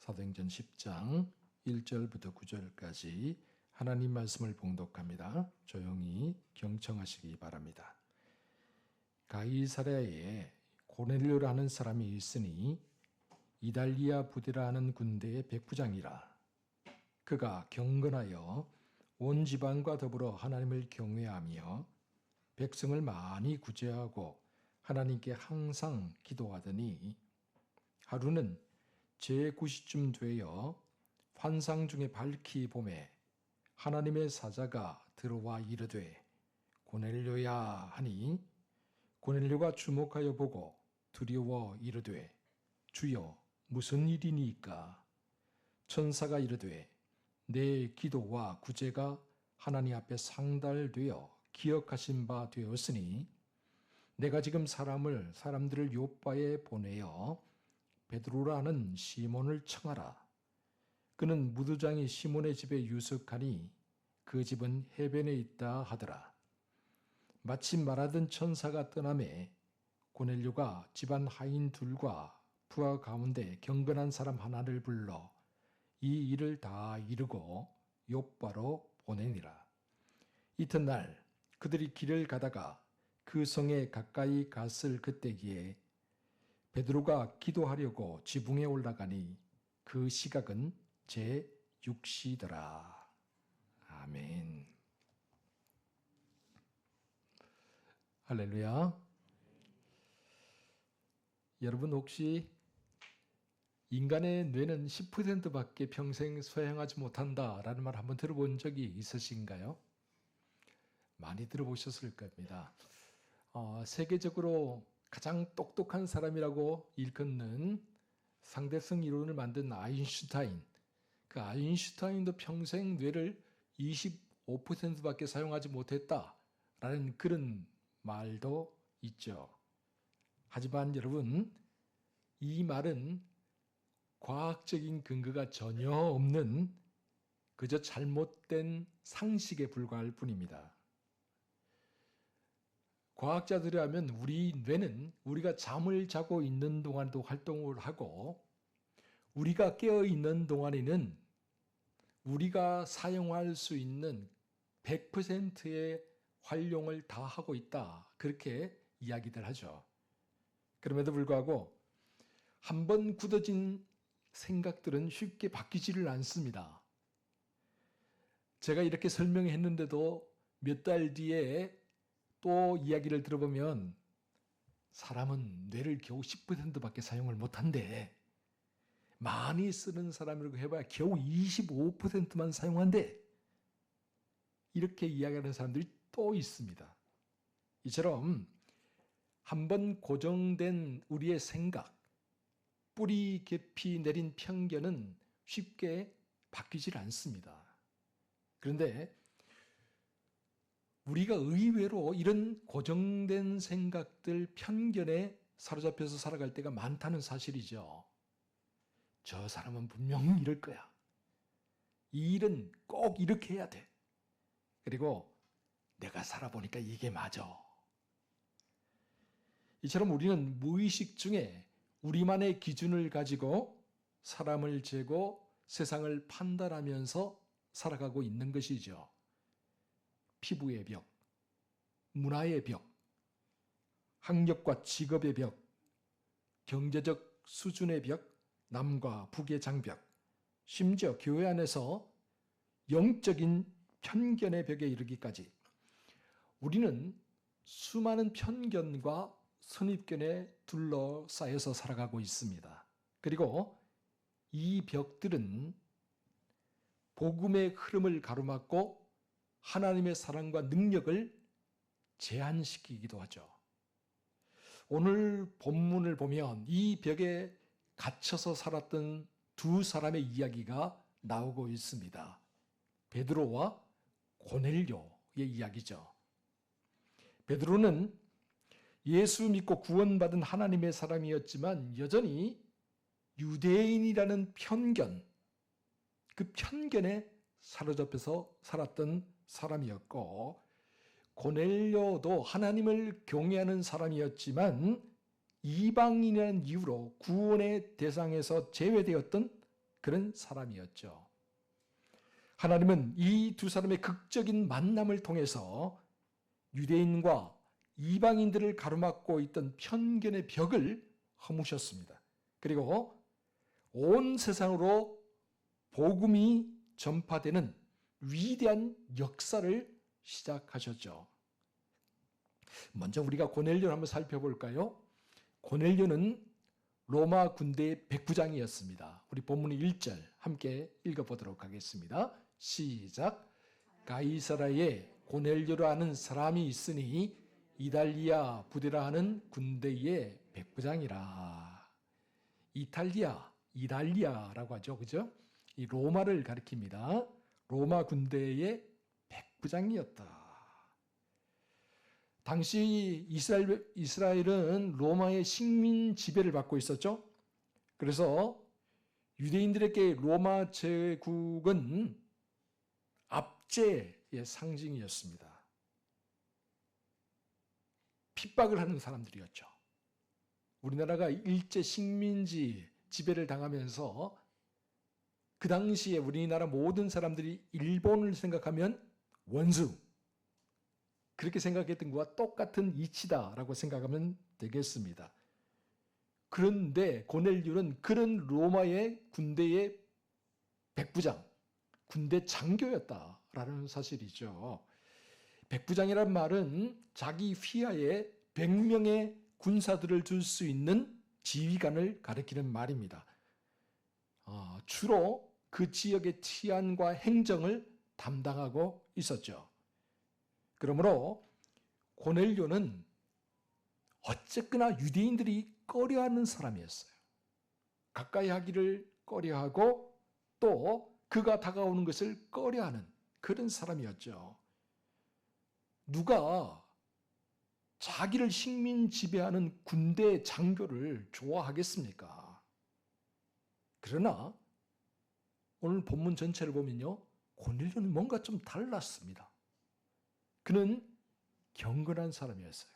사도행전 10장 1절부터 9절까지 하나님 말씀을 봉독합니다. 조용히 경청하시기 바랍니다. 가이사랴에 고넬료라는 사람이 있으니 이달리아 부대라 하는 군대의 백부장이라. 그가 경건하여 온 지방과 더불어 하나님을 경외하며 백성을 많이 구제하고 하나님께 항상 기도하더니 하루는 제9시쯤 되어 환상 중에 밝히 보매 하나님의 사자가 들어와 이르되 고넬료야 하니 고넬료가 주목하여 보고 두려워 이르되 주여 무슨 일이니까? 천사가 이르되 내 기도와 구제가 하나님 앞에 상달되어 기억하신 바 되었으니 내가 지금 사람들을 요빠에 보내어 베드로라는 시몬을 청하라. 그는 무두장이 시몬의 집에 유숙하니 그 집은 해변에 있다 하더라. 마침 말하던 천사가 떠나매 고넬료가 집안 하인 둘과 부하 가운데 경건한 사람 하나를 불러 이 일을 다 이루고 요빠로 보내니라. 이튿날 그들이 길을 가다가 그 성에 가까이 갔을 그때기에 베드로가 기도하려고 지붕에 올라가니 그 시각은 제6시더라. 아멘. 할렐루야. 여러분 혹시 인간의 뇌는 10%밖에 평생 소양하지 못한다라는 말 한번 들어본 적이 있으신가요? 많이 들어보셨을 겁니다. 세계적으로 가장 똑똑한 사람이라고 일컫는 상대성 이론을 만든 아인슈타인. 그 아인슈타인도 평생 뇌를 25%밖에 사용하지 못했다라는 그런 말도 있죠. 하지만 여러분, 이 말은 과학적인 근거가 전혀 없는 그저 잘못된 상식에 불과할 뿐입니다. 과학자들이 하면 우리 뇌는 우리가 잠을 자고 있는 동안도 활동을 하고 우리가 깨어 있는 동안에는 우리가 사용할 수 있는 100%의 활용을 다 하고 있다. 그렇게 이야기들 하죠. 그럼에도 불구하고 한번 굳어진 생각들은 쉽게 바뀌지를 않습니다. 제가 이렇게 설명했는데도 몇 달 뒤에 또 이야기를 들어보면 사람은 뇌를 겨우 10%밖에 사용을 못한대. 많이 쓰는 사람이라고 해봐야 겨우 25%만 사용한대. 이렇게 이야기하는 사람들이 또 있습니다. 이처럼 한번 고정된 우리의 생각, 뿌리 깊이 내린 편견은 쉽게 바뀌질 않습니다. 그런데 우리가 의외로 이런 고정된 생각들, 편견에 사로잡혀서 살아갈 때가 많다는 사실이죠. 저 사람은 분명히 이럴 거야. 이 일은 꼭 이렇게 해야 돼. 그리고 내가 살아보니까 이게 맞아. 이처럼 우리는 무의식 중에 우리만의 기준을 가지고 사람을 재고 세상을 판단하면서 살아가고 있는 것이죠. 피부의 벽, 문화의 벽, 학력과 직업의 벽, 경제적 수준의 벽, 남과 북의 장벽, 심지어 교회 안에서 영적인 편견의 벽에 이르기까지 우리는 수많은 편견과 선입견에 둘러싸여서 살아가고 있습니다. 그리고 이 벽들은 복음의 흐름을 가로막고 하나님의 사랑과 능력을 제한시키기도 하죠. 오늘 본문을 보면 이 벽에 갇혀서 살았던 두 사람의 이야기가 나오고 있습니다. 베드로와 고넬료의 이야기죠. 베드로는 예수 믿고 구원받은 하나님의 사람이었지만 여전히 유대인이라는 편견, 그 편견에 사로잡혀서 살았던 사람이었고 고넬료도 하나님을 경외하는 사람이었지만 이방인이라는 이유로 구원의 대상에서 제외되었던 그런 사람이었죠. 하나님은 이 두 사람의 극적인 만남을 통해서 유대인과 이방인들을 가로막고 있던 편견의 벽을 허무셨습니다. 그리고 온 세상으로 복음이 전파되는 위대한 역사를 시작하셨죠. 먼저 우리가 고넬료를 한번 살펴볼까요? 고넬료는 로마 군대의 백부장이었습니다. 우리 본문 1절 함께 읽어보도록 하겠습니다. 시작. 가이사라에 고넬료라 하는 사람이 있으니 이달리아 부대라 하는 군대의 백부장이라. 이달리아라고 하죠. 그죠? 이 로마를 가리킵니다. 로마 군대의 백부장이었다. 당시 이스라엘은 로마의 식민 지배를 받고 있었죠. 그래서 유대인들에게 로마 제국은 압제의 상징이었습니다. 핍박을 하는 사람들이었죠. 우리나라가 일제 식민지 지배를 당하면서 그 당시에 우리나라 모든 사람들이 일본을 생각하면 원수, 그렇게 생각했던 것과 똑같은 이치다라고 생각하면 되겠습니다. 그런데 고넬료는 그런 로마의 군대의 백부장, 군대 장교였다라는 사실이죠. 백부장이란 말은 자기 휘하에 100명의 군사들을 둘 수 있는 지휘관을 가리키는 말입니다. 주로 그 지역의 치안과 행정을 담당하고 있었죠. 그러므로 고넬료는 어쨌거나 유대인들이 꺼려하는 사람이었어요. 가까이 하기를 꺼려하고 또 그가 다가오는 것을 꺼려하는 그런 사람이었죠. 누가 자기를 식민 지배하는 군대 장교를 좋아하겠습니까? 그러나 오늘 본문 전체를 보면요, 고넬료는 뭔가 좀 달랐습니다. 그는 경건한 사람이었어요.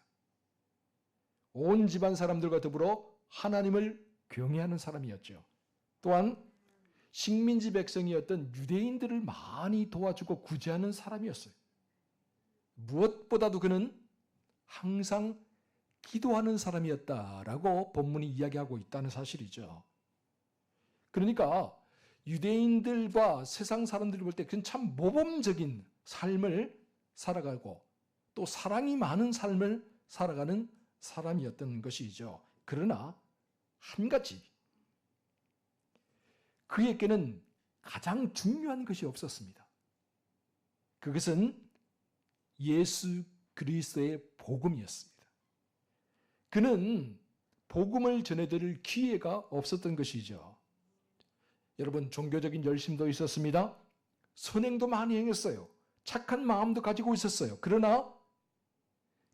온 집안 사람들과 더불어 하나님을 경외하는 사람이었죠. 또한 식민지 백성이었던 유대인들을 많이 도와주고 구제하는 사람이었어요. 무엇보다도 그는 항상 기도하는 사람이었다라고 본문이 이야기하고 있다는 사실이죠. 그러니까 유대인들과 세상 사람들이 볼 때 그는 참 모범적인 삶을 살아가고 또 사랑이 많은 삶을 살아가는 사람이었던 것이죠. 그러나 한 가지, 그에게는 가장 중요한 것이 없었습니다. 그것은 예수 그리스도의 복음이었습니다. 그는 복음을 전해드릴 기회가 없었던 것이죠. 여러분, 종교적인 열심도 있었습니다. 선행도 많이 행했어요. 착한 마음도 가지고 있었어요. 그러나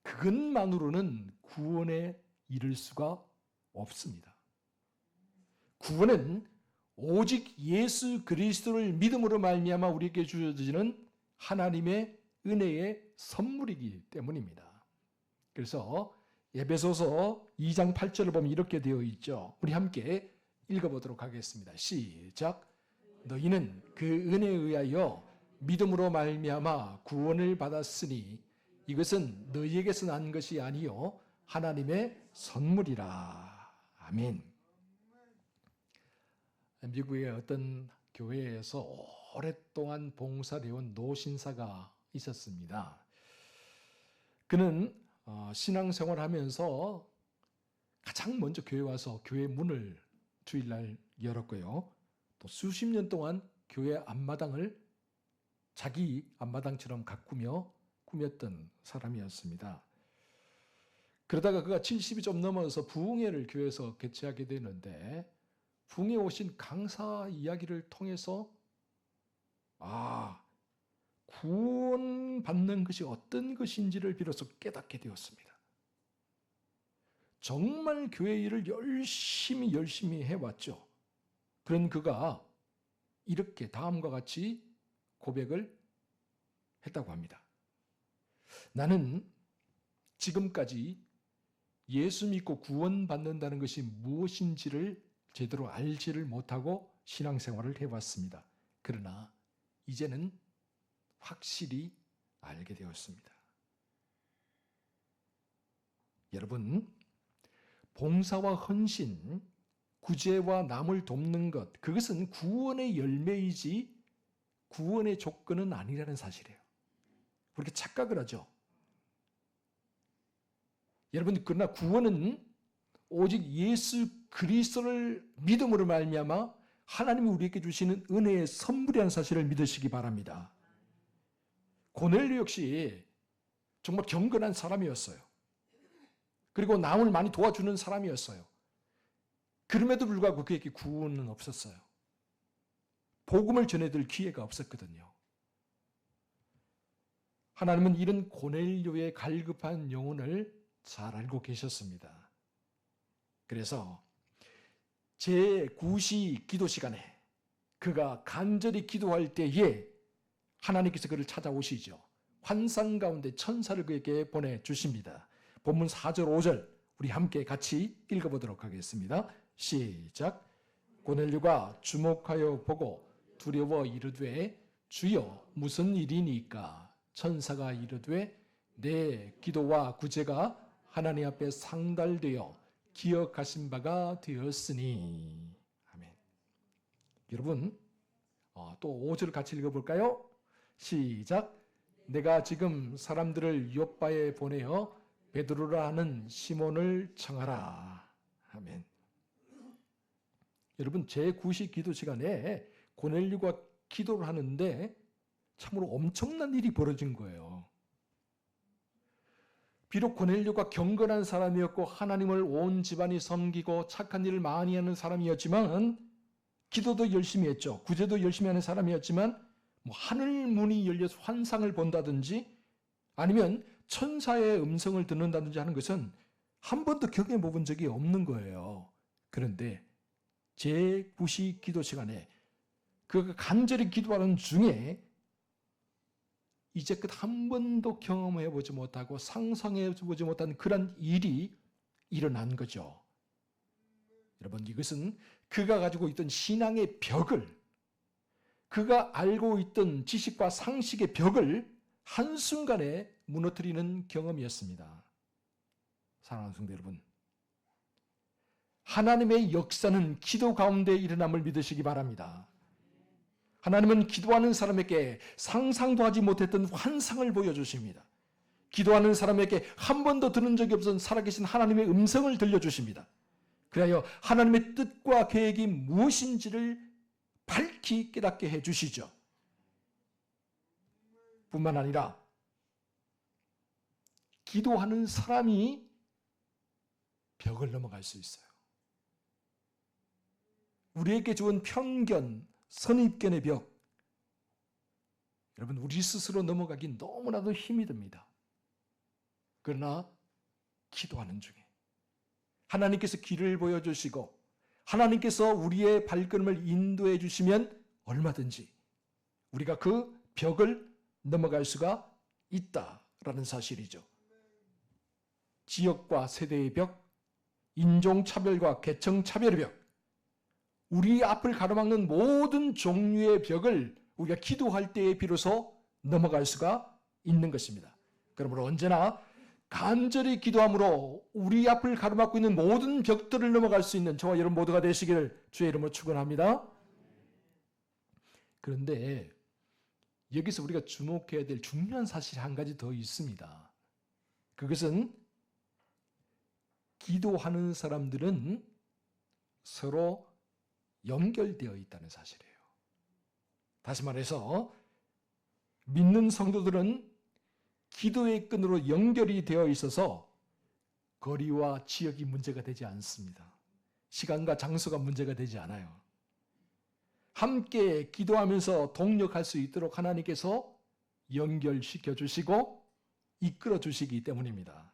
그것만으로는 구원에 이를 수가 없습니다. 구원은 오직 예수 그리스도를 믿음으로 말미암아 우리에게 주어지는 하나님의 은혜의 선물이기 때문입니다. 그래서 에베소서 2장 8절을 보면 이렇게 되어 있죠. 우리 함께 읽어보도록 하겠습니다. 시작. 너희는 그 은혜에 의하여 믿음으로 말미암아 구원을 받았으니 이것은 너희에게서 난 것이 아니요 하나님의 선물이라. 아멘. 미국의 어떤 교회에서 오랫동안 봉사를 해온 노신사가 있었습니다. 그는 신앙생활을 하면서 가장 먼저 교회 와서 교회 문을 주일날 열었고요. 또 수십 년 동안 교회 앞마당을 자기 앞마당처럼 가꾸며 꾸몄던 사람이었습니다. 그러다가 그가 70이 좀 넘어서 부흥회를 교회에서 개최하게 되는데 부흥회 오신 강사 이야기를 통해서 구원받는 것이 어떤 것인지를 비로소 깨닫게 되었습니다. 정말 교회 일을 열심히 해왔죠. 그런 그가 이렇게 다음과 같이 고백을 했다고 합니다. 나는 지금까지 예수 믿고 구원받는다는 것이 무엇인지를 제대로 알지를 못하고 신앙생활을 해왔습니다. 그러나 이제는 확실히 알게 되었습니다. 여러분, 봉사와 헌신, 구제와 남을 돕는 것, 그것은 구원의 열매이지 구원의 조건은 아니라는 사실이에요. 그렇게 착각을 하죠. 여러분, 그러나 구원은 오직 예수 그리스도를 믿음으로 말미암아 하나님이 우리에게 주시는 은혜의 선물이라는 사실을 믿으시기 바랍니다. 고넬료 역시 정말 경건한 사람이었어요. 그리고 남을 많이 도와주는 사람이었어요. 그럼에도 불구하고 그에게 구원은 없었어요. 복음을 전해드릴 기회가 없었거든요. 하나님은 이런 고넬료의 갈급한 영혼을 잘 알고 계셨습니다. 그래서 제9시 기도 시간에 그가 간절히 기도할 때에 하나님께서 그를 찾아오시죠. 환상 가운데 천사를 그에게 보내주십니다. 본문 4절 5절 우리 함께 같이 읽어보도록 하겠습니다. 시작. 고넬료가 주목하여 보고 두려워 이르되 주여 무슨 일이니까? 천사가 이르되 내 기도와 구제가 하나님 앞에 상달되어 기억하신 바가 되었으니. 아멘. 여러분, 또 5절 같이 읽어볼까요? 시작. 내가 지금 사람들을 요빠에 보내어 베드로라 하는 시몬을 청하라. 아멘. 여러분, 제9시 기도 시간에 고넬료가 기도를 하는데 참으로 엄청난 일이 벌어진 거예요. 비록 고넬료가 경건한 사람이었고 하나님을 온 집안이 섬기고 착한 일을 많이 하는 사람이었지만, 기도도 열심히 했죠. 구제도 열심히 하는 사람이었지만 하늘 문이 열려서 환상을 본다든지 아니면 천사의 음성을 듣는다든지 하는 것은 한 번도 경험해 본 적이 없는 거예요. 그런데 제9시 기도 시간에 그가 간절히 기도하는 중에 이제껏 한 번도 경험해 보지 못하고 상상해 보지 못한 그런 일이 일어난 거죠. 여러분, 이것은 그가 가지고 있던 신앙의 벽을, 그가 알고 있던 지식과 상식의 벽을 한순간에 무너뜨리는 경험이었습니다. 사랑하는 성도 여러분, 하나님의 역사는 기도 가운데 일어남을 믿으시기 바랍니다. 하나님은 기도하는 사람에게 상상도 하지 못했던 환상을 보여주십니다. 기도하는 사람에게 한 번도 들은 적이 없던 살아계신 하나님의 음성을 들려주십니다. 그리하여 하나님의 뜻과 계획이 무엇인지를 밝히 깨닫게 해주시죠. 뿐만 아니라 기도하는 사람이 벽을 넘어갈 수 있어요. 우리에게 주은 편견, 선입견의 벽, 여러분, 우리 스스로 넘어가기 너무나도 힘이 듭니다. 그러나 기도하는 중에 하나님께서 길을 보여주시고 하나님께서 우리의 발걸음을 인도해 주시면 얼마든지 우리가 그 벽을 넘어갈 수가 있다라는 사실이죠. 지역과 세대의 벽, 인종차별과 계층차별의 벽, 우리 앞을 가로막는 모든 종류의 벽을 우리가 기도할 때에 비로소 넘어갈 수가 있는 것입니다. 그러므로 언제나 간절히 기도함으로 우리 앞을 가로막고 있는 모든 벽들을 넘어갈 수 있는 저와 여러분 모두가 되시기를 주의 이름으로 축원합니다. 그런데 여기서 우리가 주목해야 될 중요한 사실이 한 가지 더 있습니다. 그것은 기도하는 사람들은 서로 연결되어 있다는 사실이에요. 다시 말해서 믿는 성도들은 기도의 끈으로 연결이 되어 있어서 거리와 지역이 문제가 되지 않습니다. 시간과 장소가 문제가 되지 않아요. 함께 기도하면서 동력할 수 있도록 하나님께서 연결시켜 주시고 이끌어 주시기 때문입니다.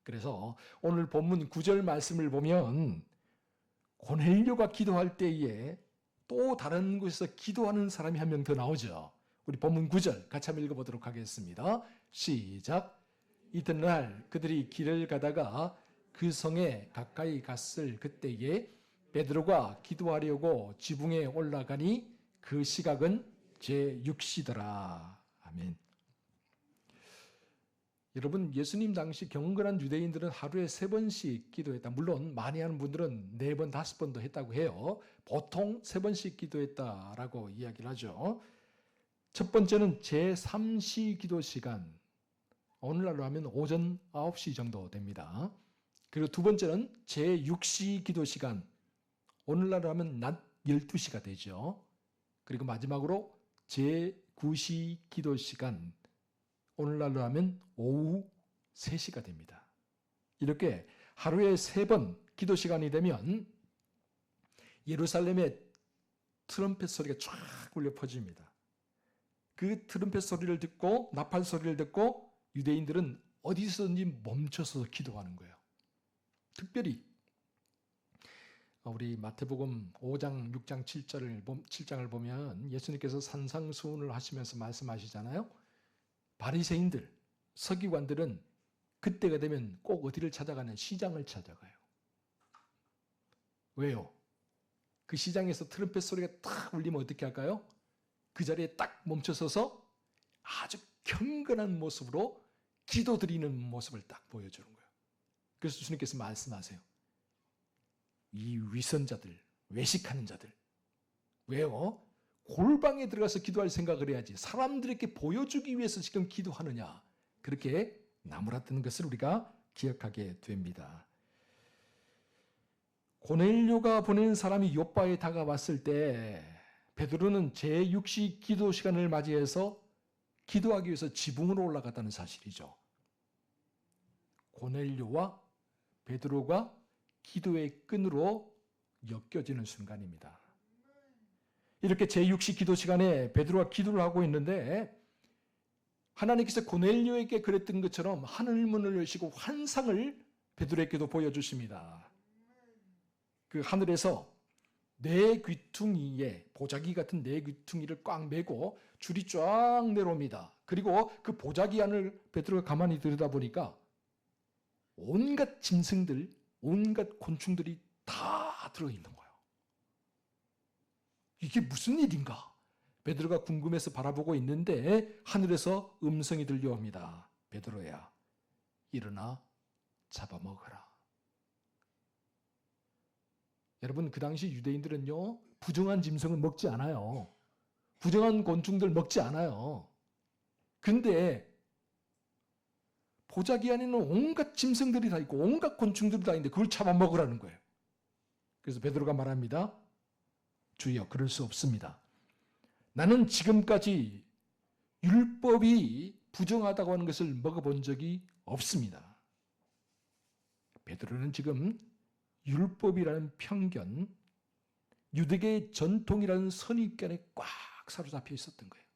그래서 오늘 본문 9절 말씀을 보면 고넬료가 기도할 때에 또 다른 곳에서 기도하는 사람이 한 명 더 나오죠. 우리 본문 9절 같이 한번 읽어보도록 하겠습니다. 시작. 이튿날 그들이 길을 가다가 그 성에 가까이 갔을 그때에 베드로가 기도하려고 지붕에 올라가니 그 시각은 제6시더라. 아멘. 여러분, 예수님 당시 경건한 유대인들은 하루에 3번씩 기도했다. 물론 많이 하는 분들은 4번, 5번도 했다고 해요. 보통 3번씩 기도했다라고 이야기를 하죠. 첫 번째는 제3시 기도 시간. 오늘날로 하면 오전 9시 정도 됩니다. 그리고 두 번째는 제6시 기도 시간. 오늘날로 하면 낮 12시가 되죠. 그리고 마지막으로 제9시 기도 시간. 오늘날로 하면 오후 3시가 됩니다. 이렇게 하루에 3번 기도 시간이 되면 예루살렘에 트럼펫 소리가 쫙 울려 퍼집니다. 그 트럼펫 소리를 듣고 나팔 소리를 듣고 유대인들은 어디서든지 멈춰서 기도하는 거예요. 특별히 우리 마태복음 5장, 6장, 7장을 보면 예수님께서 산상수훈을 하시면서 말씀하시잖아요. 바리새인들, 서기관들은 그때가 되면 꼭 어디를 찾아가냐? 시장을 찾아가요. 왜요? 그 시장에서 트럼펫 소리가 딱 울리면 어떻게 할까요? 그 자리에 딱 멈춰서서 아주 경건한 모습으로 기도드리는 모습을 딱 보여주는 거예요. 그래서 주님께서 말씀하세요. 이 위선자들, 외식하는 자들. 왜요? 골방에 들어가서 기도할 생각을 해야지. 사람들에게 보여주기 위해서 지금 기도하느냐. 그렇게 나무랐던 것을 우리가 기억하게 됩니다. 고넬료가 보낸 사람이 요바에 다가왔을 때 베드로는 제6시 기도 시간을 맞이해서 기도하기 위해서 지붕으로 올라갔다는 사실이죠. 고넬료와 베드로가 기도의 끈으로 엮여지는 순간입니다. 이렇게 제6시 기도 시간에 베드로가 기도를 하고 있는데 하나님께서 고넬료에게 그랬던 것처럼 하늘문을 여시고 환상을 베드로에게도 보여주십니다. 그 하늘에서 네 귀퉁이에 보자기 같은 네 귀퉁이를 꽉 메고 줄이 쫙 내려옵니다. 그리고 그 보자기 안을 베드로가 가만히 들여다보니까 온갖 짐승들, 온갖 곤충들이 다 들어있는 거예요. 이게 무슨 일인가? 베드로가 궁금해서 바라보고 있는데 하늘에서 음성이 들려옵니다. 베드로야, 일어나 잡아먹어라. 여러분, 그 당시 유대인들은요, 부정한 짐승을 먹지 않아요. 부정한 곤충들 먹지 않아요. 근데 보자기 안에는 온갖 짐승들이 다 있고 온갖 곤충들이 다 있는데 그걸 잡아먹으라는 거예요. 그래서 베드로가 말합니다. 주여, 그럴 수 없습니다. 나는 지금까지 율법이 부정하다고 하는 것을 먹어본 적이 없습니다. 베드로는 지금 율법이라는 편견, 유대계의 전통이라는 선입견에 꽉 사로잡혀 있었던 거예요.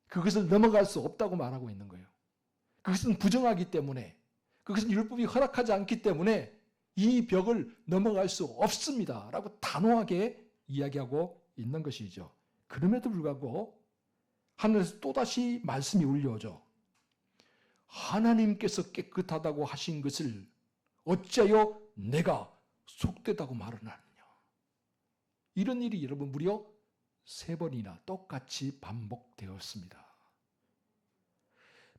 그것을 넘어갈 수 없다고 말하고 있는 거예요. 그것은 부정하기 때문에, 그것은 율법이 허락하지 않기 때문에 이 벽을 넘어갈 수 없습니다. 라고 단호하게 이야기하고 있는 것이죠. 그럼에도 불구하고 하늘에서 또다시 말씀이 울려오죠. 하나님께서 깨끗하다고 하신 것을 어찌하여 내가 속되다고 말을 하느냐. 이런 일이 여러분 무려 3번이나 똑같이 반복되었습니다.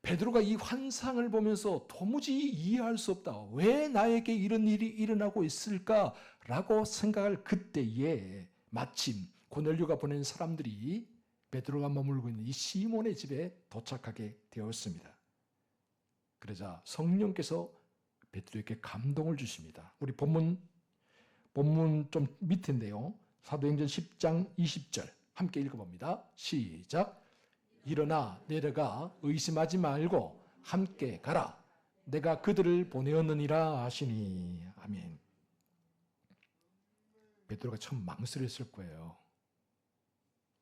베드로가 이 환상을 보면서 도무지 이해할 수 없다. 왜 나에게 이런 일이 일어나고 있을까라고 생각할 그때에 마침 고넬료가 보낸 사람들이 베드로가 머물고 있는 이 시몬의 집에 도착하게 되었습니다. 그러자 성령께서 베드로에게 감동을 주십니다. 우리 본문 좀 밑인데요. 사도행전 10장 20절 함께 읽어봅니다. 시작. 일어나 내려가 의심하지 말고 함께 가라. 내가 그들을 보내었느니라 하시니. 아멘. 베드로가 처음 망설였을 거예요.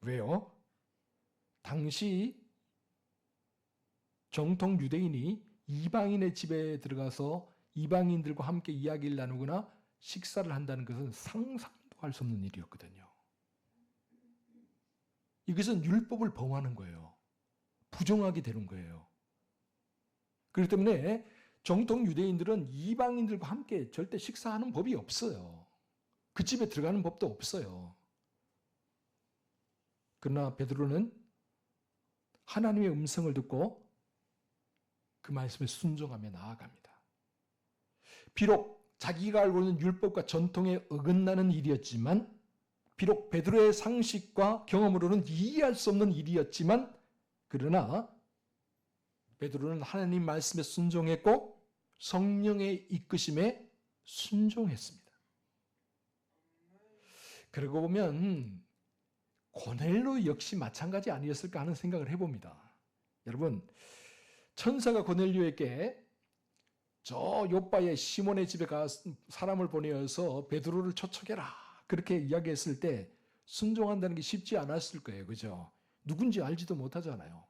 왜요? 당시 정통 유대인이 이방인의 집에 들어가서 이방인들과 함께 이야기를 나누거나 식사를 한다는 것은 상상도 할 수 없는 일이었거든요. 이것은 율법을 범하는 거예요. 부정하게 되는 거예요. 그렇기 때문에 정통 유대인들은 이방인들과 함께 절대 식사하는 법이 없어요. 그 집에 들어가는 법도 없어요. 그러나 베드로는 하나님의 음성을 듣고 그 말씀에 순종하며 나아갑니다. 비록 자기가 알고 있는 율법과 전통에 어긋나는 일이었지만, 비록 베드로의 상식과 경험으로는 이해할 수 없는 일이었지만, 그러나 베드로는 하나님 말씀에 순종했고 성령의 이끄심에 순종했습니다. 그러고 보면 고넬료 역시 마찬가지 아니었을까 하는 생각을 해봅니다. 여러분, 천사가 고넬료에게 저 요바의 시몬의 집에 가 사람을 보내어서 베드로를 초청해라 그렇게 이야기했을 때 순종한다는 게 쉽지 않았을 거예요. 그죠? 누군지 알지도 못하잖아요.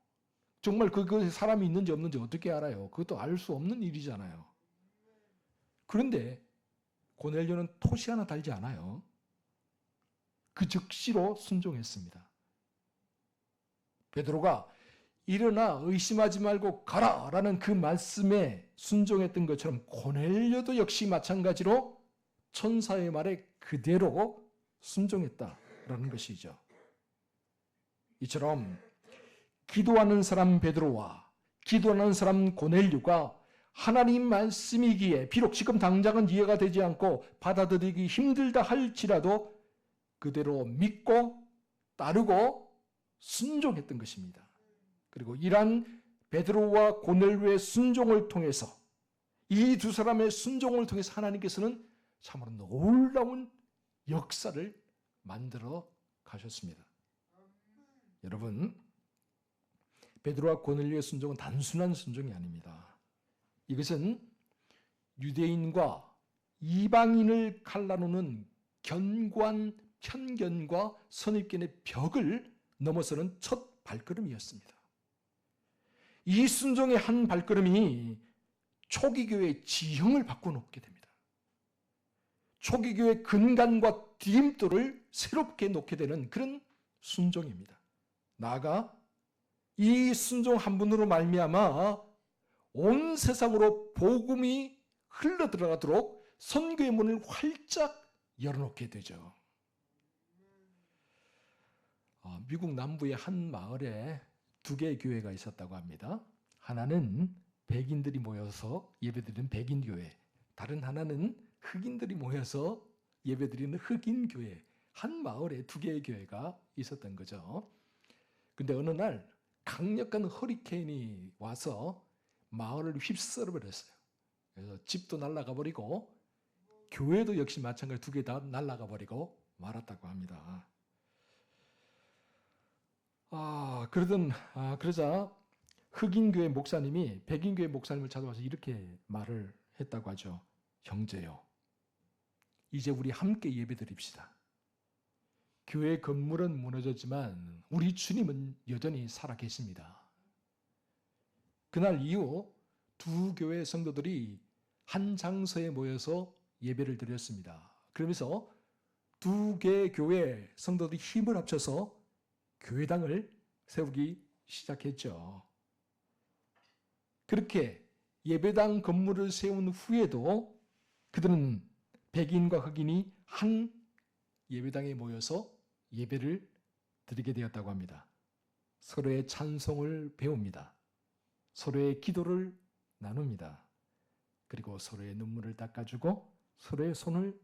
정말 그 사람이 있는지 없는지 어떻게 알아요? 그것도 알 수 없는 일이잖아요. 그런데 고넬료는 토시 하나 달지 않아요. 그 즉시로 순종했습니다. 베드로가 일어나 의심하지 말고 가라라는 그 말씀에 순종했던 것처럼 고넬료도 역시 마찬가지로 천사의 말에 그대로 순종했다라는 것이죠. 이처럼 기도하는 사람 베드로와 기도하는 사람 고넬료가 하나님 말씀이기에 비록 지금 당장은 이해가 되지 않고 받아들이기 힘들다 할지라도 그대로 믿고 따르고 순종했던 것입니다. 그리고 이러한 베드로와 고넬료의 순종을 통해서, 이 두 사람의 순종을 통해서 하나님께서는 참으로 놀라운 역사를 만들어 가셨습니다. 여러분, 베드로와 고넬료의 순종은 단순한 순종이 아닙니다. 이것은 유대인과 이방인을 갈라놓는 견고한 편견과 선입견의 벽을 넘어서는 첫 발걸음이었습니다. 이 순종의 한 발걸음이 초기 교회의 지형을 바꿔놓게 됩니다. 초기 교회의 근간과 디딤돌을 새롭게 놓게 되는 그런 순종입니다. 나아가 이 순종 한 분으로 말미암아 온 세상으로 복음이 흘러들어가도록 선교의 문을 활짝 열어놓게 되죠. 미국 남부의 한 마을에 두 개의 교회가 있었다고 합니다. 하나는 백인들이 모여서 예배드리는 백인교회, 다른 하나는 흑인들이 모여서 예배드리는 흑인교회, 한 마을에 두 개의 교회가 있었던 거죠. 근데 어느 날 강력한 허리케인이 와서 마을을 휩쓸어 버렸어요. 그래서 집도 날아가 버리고 교회도 역시 마찬가지로 두 개 다 날아가 버리고 말았다고 합니다. 그러자 흑인교회 목사님이 백인교회 목사님을 찾아와서 이렇게 말을 했다고 하죠. 형제요, 이제 우리 함께 예배드립시다. 교회 건물은 무너졌지만 우리 주님은 여전히 살아계십니다. 그날 이후 두 교회 성도들이 한 장소에 모여서 예배를 드렸습니다. 그러면서 두 개의 교회 성도들이 힘을 합쳐서 교회당을 세우기 시작했죠. 그렇게 예배당 건물을 세운 후에도 그들은 백인과 흑인이 한 예배당에 모여서 예배를 드리게 되었다고 합니다. 서로의 찬송을 배웁니다. 서로의 기도를 나눕니다. 그리고 서로의 눈물을 닦아주고 서로의 손을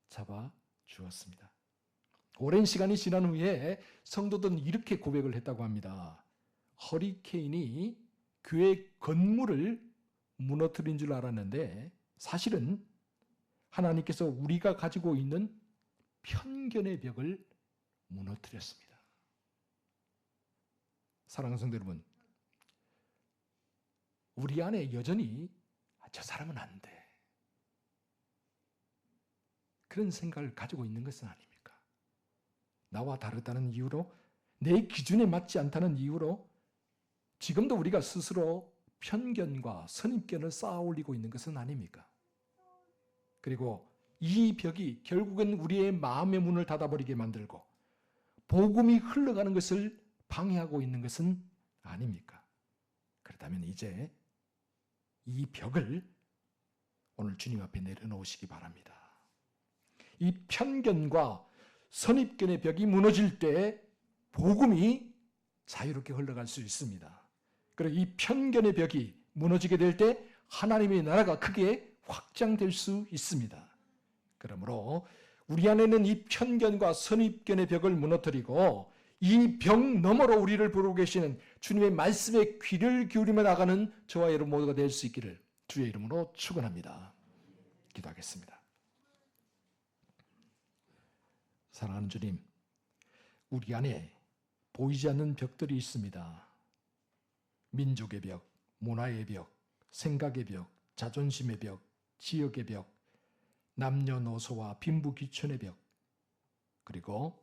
잡아 주었습니다. 오랜 시간이 지난 후에 성도들은 이렇게 고백을 했다고 합니다. 허리케인이 교회 건물을 무너뜨린 줄 알았는데 사실은 하나님께서 우리가 가지고 있는 편견의 벽을 무너뜨렸습니다. 사랑하는 성도 여러분, 우리 안에 여전히 저 사람은 안 돼, 그런 생각을 가지고 있는 것은 아닙니까? 나와 다르다는 이유로, 내 기준에 맞지 않다는 이유로 지금도 우리가 스스로 편견과 선입견을 쌓아 올리고 있는 것은 아닙니까? 그리고 이 벽이 결국은 우리의 마음의 문을 닫아버리게 만들고 복음이 흘러가는 것을 방해하고 있는 것은 아닙니까? 그렇다면 이제 이 벽을 오늘 주님 앞에 내려놓으시기 바랍니다. 이 편견과 선입견의 벽이 무너질 때 복음이 자유롭게 흘러갈 수 있습니다. 그리고 이 편견의 벽이 무너지게 될 때 하나님의 나라가 크게 확장될 수 있습니다. 그러므로 우리 안에는 이 편견과 선입견의 벽을 무너뜨리고 이 벽 너머로 우리를 부르고 계시는 주님의 말씀에 귀를 기울이며 나가는 저와 여러분 모두가 될 수 있기를 주의 이름으로 축원합니다. 기도하겠습니다. 사랑하는 주님, 우리 안에 보이지 않는 벽들이 있습니다. 민족의 벽, 문화의 벽, 생각의 벽, 자존심의 벽, 지역의 벽, 남녀노소와 빈부귀천의 벽, 그리고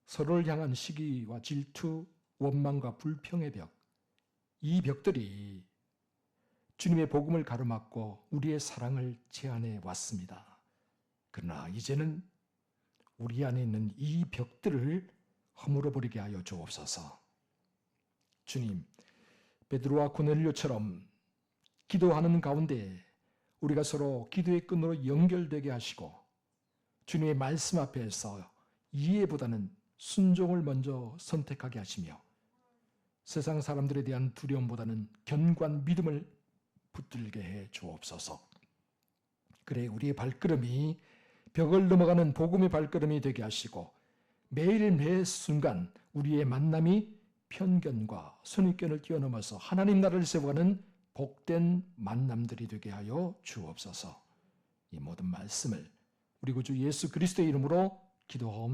서로를 향한 시기와 질투, 원망과 불평의 벽, 이 벽들이 주님의 복음을 가로막고 우리의 사랑을 제한해 왔습니다. 그러나 이제는 우리 안에 있는 이 벽들을 허물어버리게 하여 주옵소서. 주님, 베드로와 고넬료처럼 기도하는 가운데 우리가 서로 기도의 끈으로 연결되게 하시고 주님의 말씀 앞에서 이해보다는 순종을 먼저 선택하게 하시며 세상 사람들에 대한 두려움보다는 견고한 믿음을 붙들게 해 주옵소서. 그래 우리의 발걸음이 벽을 넘어가는 복음의 발걸음이 되게 하시고 매일 매 순간 우리의 만남이 편견과 선입견을 뛰어넘어서 하나님 나라를 세워가는 복된 만남들이 되게 하여 주옵소서. 이 모든 말씀을 우리 구주 예수 그리스도의 이름으로 기도하옵나이다.